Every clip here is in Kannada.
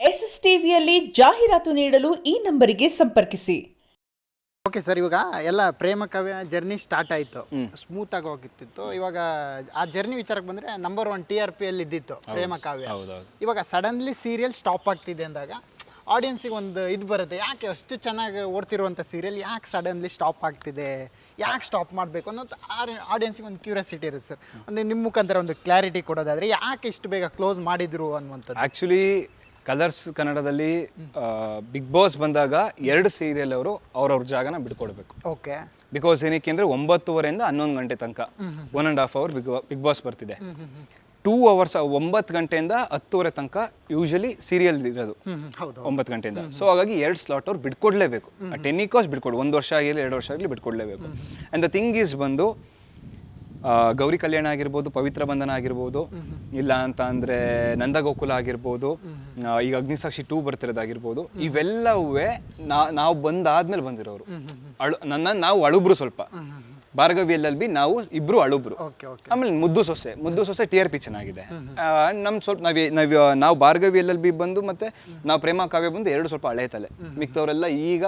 ಎಸ್ಎಸ್ ಟಿವಿಯಲ್ಲಿ ಜಾಹೀರಾತು ನೀಡಲು ಈ ನಂಬರಿಗೆ ಸಂಪರ್ಕಿಸಿ. ಓಕೆ ಸರ್, ಇವಾಗ ಎಲ್ಲ ಪ್ರೇಮ ಕಾವ್ಯ ಜರ್ನಿ ಸ್ಟಾರ್ಟ್ ಆಯಿತು, ಸ್ಮೂತಾಗಿ ಹೋಗಿತ್ತಿತ್ತು. ಇವಾಗ ಆ ಜರ್ನಿ ವಿಚಾರಕ್ಕೆ ಬಂದರೆ ನಂಬರ್ 1 TRP ಅಲ್ಲಿ ಇದ್ದಿತ್ತು ಪ್ರೇಮ ಕಾವ್ಯ. ಇವಾಗ ಸಡನ್ಲಿ ಸೀರಿಯಲ್ ಸ್ಟಾಪ್ ಆಗ್ತಿದೆ ಅಂದಾಗ ಆಡಿಯನ್ಸಿಗೆ ಒಂದು ಇದು ಬರುತ್ತೆ, ಯಾಕೆ ಅಷ್ಟು ಚೆನ್ನಾಗಿ ಓಡ್ತಿರುವಂಥ ಸೀರಿಯಲ್ ಯಾಕೆ ಸಡನ್ಲಿ ಸ್ಟಾಪ್ ಆಗ್ತಿದೆ, ಯಾಕೆ ಸ್ಟಾಪ್ ಮಾಡಬೇಕು ಅನ್ನೋದು ಆಡಿಯನ್ಸಿಗೆ ಒಂದು ಕ್ಯೂರಿಯಾಸಿಟಿ ಇರುತ್ತೆ ಸರ್. ಒಂದು ನಿಮ್ಮ ಮುಖಾಂತರ ಒಂದು ಕ್ಲಾರಿಟಿ ಕೊಡೋದಾದರೆ ಯಾಕೆ ಇಷ್ಟು ಬೇಗ ಕ್ಲೋಸ್ ಮಾಡಿದ್ರು ಅನ್ನುವಂಥದ್ದು. ಆ್ಯಕ್ಚುಲಿ ಕಲರ್ಸ್ ಕನ್ನಡದಲ್ಲಿ ಬಿಗ್ ಬಾಸ್ ಬಂದಾಗ 2 ಸೀರಿಯಲ್ ಅವರು ಅವ್ರವ್ರ ಜಾಗನ ಬಿಟ್ಕೊಡ್ಬೇಕು. ಓಕೆ, ಬಿಕಾಸ್ ಏನಕ್ಕೆ ಅಂದರೆ 9:30 11 ಗಂಟೆ ತನಕ 1.5 ಅವರ್ ಬಿಗ್ ಬಾಸ್ ಬರ್ತಿದೆ. 2 hours 9 ಗಂಟೆಯಿಂದ 10:30 ತನಕ ಯೂಶಲಿ ಸೀರಿಯಲ್ ಇರೋದು 9 ಗಂಟೆಯಿಂದ. ಸೊ ಹಾಗಾಗಿ 2 ಸ್ಲಾಟ್ ಅವ್ರು ಬಿಟ್ಕೊಡ್ಲೇಬೇಕು. ಟೆನ್ ಕಾಸ್ಟ್ ಬಿಟ್ಕೊಡು, 1 ವರ್ಷ ಆಗಿರಲಿ 2 ವರ್ಷ ಆಗಲಿ ಬಿಟ್ಕೊಡ್ಲೇಬೇಕು. ಆ್ಯಂಡ್ ದ ಥಿಂಗ್ ಈಸ್ ಬಂದು ಗೌರಿ ಕಲ್ಯಾಣ ಆಗಿರ್ಬೋದು, ಪವಿತ್ರ ಬಂಧನ ಆಗಿರ್ಬೋದು, ಇಲ್ಲ ಅಂತ ಅಂದರೆ ನಂದಗೋಕುಲ ಆಗಿರ್ಬೋದು, ಈಗ ಅಗ್ನಿಸಾಕ್ಷಿ 2 ಬರ್ತಿರೋದಾಗಿರ್ಬೋದು, ಇವೆಲ್ಲವೂ ನಾವು ಬಂದಾದ್ಮೇಲೆ ಬಂದಿರೋರು. ನಾವು ಅಳುಬ್ರು ಸ್ವಲ್ಪ ಭಾರ್ಗವಿ LLB ನಾವು ಇಬ್ರು ಅಳುಬ್ರು. ಆಮೇಲೆ ಮುದ್ದು ಸೊಸೆ TRP ಚೆನ್ನಾಗಿದೆ. ನಮ್ ಸ್ವಲ್ಪ ನಾವು ಭಾರ್ಗವಿ LLB ಬಂದು ಮತ್ತೆ ನಾವು ಪ್ರೇಮ ಕಾವ್ಯ ಬಂದು 2 ಸ್ವಲ್ಪ ಹಳೆ ತಲೆ. ಮಿಕ್ತವರೆಲ್ಲ ಈಗ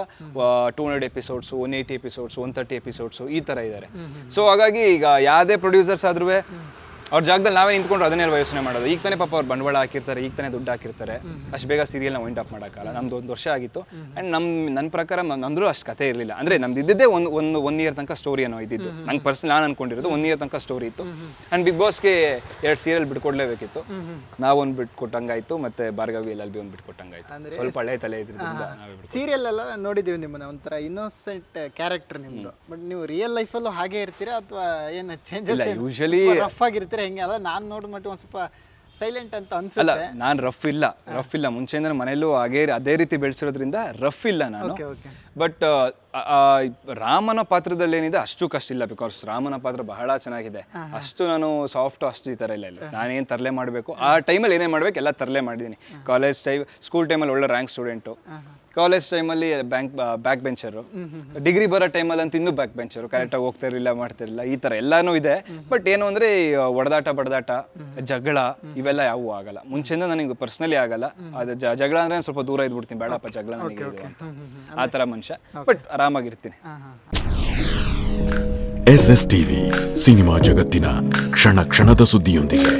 200 ಎಪಿಸೋಡ್ಸ್, 180 ಎಪಿಸೋಡ್ಸ್, 130 ಎಪಿಸೋಡ್ಸ್ ಈ ತರ ಇದ್ದಾರೆ. ಸೊ ಹಾಗಾಗಿ ಈಗ ಯಾವುದೇ ಪ್ರೊಡ್ಯೂಸರ್ಸ್ ಆದ್ರೂ ಅವ್ರ ಜಾಗದಲ್ಲಿ ನಾವೇ ನಿಂತ್ಕೊಂಡು ಅದನ್ನೇ ಯೋಚನೆ ಮಾಡೋದು. ಈಗ ತಾನೇ ಪಾಪ ಅವ್ರು ಬಂಡವಾಳ ಹಾಕಿರ್ತಾರೆ, ಈಗ ತಾನೇ ದುಡ್ಡು ಹಾಕಿರ್ತಾರೆ, ಅಷ್ಟು ಬೇಗ ಸೀರಿಯಲ್ನ ವೈಂಡ್ ಅಪ್ ಮಾಡೋಕ್ಕಲ್ಲ. ನಮ್ದು 1 ವರ್ಷ ಆಗಿತ್ತು. ಆ್ಯಂಡ್ ನನ್ನ ಪ್ರಕಾರ ನಮ್ದು ಅಷ್ಟು ಕತೆ ಇರಲಿಲ್ಲ. ಅಂದರೆ ನಮ್ದು ಇದ್ದಿದ್ದೇ ಒನ್ ಇಯರ್ ತನಕ ಸ್ಟೋರಿ ಏನೋ ಇದ್ದಿದ್ದು. ನಂಗೆ ಪರ್ಸನಲ್ ನಾನು ಅನ್ಕೊಂಡಿರೋದು 1 ಇಯರ್ ತನಕ ಸ್ಟೋರಿ ಇತ್ತು. ಆ್ಯಂಡ್ ಬಿಗ್ ಬಾಸ್ಗೆ 2 ಸೀರಿಯಲ್ ಬಿಟ್ಕೊಡ್ಲೇಬೇಕಿತ್ತು. ನಾವೊಂದು ಬಿಟ್ಕೊಟ್ಟಂಗಾಯ್ತು, ಮತ್ತೆ ಭಾರ್ಗವಿ LLB ಒಂದು ಬಿಟ್ಕೊಟ್ಟಂಗಾಯ್ತು. ಸ್ವಲ್ಪ ಹಳೆ ತಲೆ ಇದ್ರಿಂದ ಸೀರಿಯಲ್ ಎಲ್ಲ ನೋಡಿದ್ದೀವಿ ನಿಮ್ಮನ್ನ, ಒಂಥರ ಇನ್ನೋಸೆಂಟ್ ಕ್ಯಾರೆಕ್ಟರ್ ನಿಮ್ಮದು. ಬಟ್ ನೀವು ರಿಯಲ್ ಲೈಫಲ್ಲೂ ಹಾಗೆ ಇರ್ತೀರಾ ಅಥವಾ ಏನು ಚೇಂಜಸ್? ಯೂಶಲಿ ರಫ್ ಆಗಿರ್ತೀರಾ ಹೆಂಗೆ? ಅಲ್ಲ, ನಾನು ನೋಡಿದ ಮಟ್ಟ ಒಂದು ಸ್ವಲ್ಪ ಸೈಲೆಂಟ್ ಅಂತ ಅನ್ಸುತ್ತೆ. ಅಲ್ಲ, ನಾನು ರಫ್ ಇಲ್ಲ. ಮುಂಚೆಯಿಂದ ಮನೇಲೂ ಅದೇ ರೀತಿ ಬೆಳೆಸಿರೋದ್ರಿಂದ ರಫ್ ಇಲ್ಲ ನಾನು. ಬಟ್ ರಾಮನ ಪಾತ್ರದಲ್ಲಿ ಏನಿದೆ ಅಷ್ಟು ಕಷ್ಟ ಇಲ್ಲ. ಬಿಕಾಸ್ ರಾಮನ ಪಾತ್ರ ಬಹಳ ಚೆನ್ನಾಗಿದೆ. ಅಷ್ಟು ನಾನು ಸಾಫ್ಟ್ ಅಷ್ಟು ಈ ಥರ ಇಲ್ಲ. ನಾನೇನು ತರಲೆ ಮಾಡಬೇಕು ಆ ಟೈಮಲ್ಲಿ ಏನೇ ಮಾಡ್ಬೇಕು ಎಲ್ಲ ತರಲೆ ಮಾಡಿದ್ದೀನಿ. ಕಾಲೇಜ್ ಸ್ಕೂಲ್ ಟೈಮಲ್ಲಿ ಒಳ್ಳೆ ರ್ಯಾಂಕ್ ಸ್ಟೂಡೆಂಟು, ಕಾಲೇಜ್ ಟೈಮಲ್ಲಿ ಬ್ಯಾಕ್ ಬೆಂಚರು, ಡಿಗ್ರಿ ಬರೋ ಟೈಮಲ್ಲಿ ಅಂತ ಇನ್ನೂ ಬ್ಯಾಕ್ ಬೆಂಚರು, ಕರೆಕ್ಟಾಗಿ ಹೋಗ್ತಾ ಇರಲಿಲ್ಲ, ಮಾಡ್ತಿರಲಿಲ್ಲ, ಈ ಥರ ಎಲ್ಲನೂ ಇದೆ. ಬಟ್ ಏನು ಅಂದರೆ ಒಡೆದಾಟ ಬಡದಾಟ ಜಗಳ ಇವೆಲ್ಲ ಯಾವೂ ಆಗಲ್ಲ. ಮುಂಚೆಯಿಂದ ನನಗೆ ಪರ್ಸ್ನಲಿ ಆಗಲ್ಲ. ಅದು ಜಗಳ ಅಂದರೆ ಸ್ವಲ್ಪ ದೂರ ಇದ್ಬಿಡ್ತೀನಿ, ಬೇಡಪ್ಪ ಜಗಳ ನನಗೆ ಆ ಥರ ಮನುಷ್ಯ. ಬಟ್ ಆರಾಮಾಗಿರ್ತೀನಿ. SS TV ಸಿನಿಮಾ ಜಗತ್ತಿನ ಕ್ಷಣ ಕ್ಷಣದ ಸುದ್ದಿಯೊಂದಿಗೆ.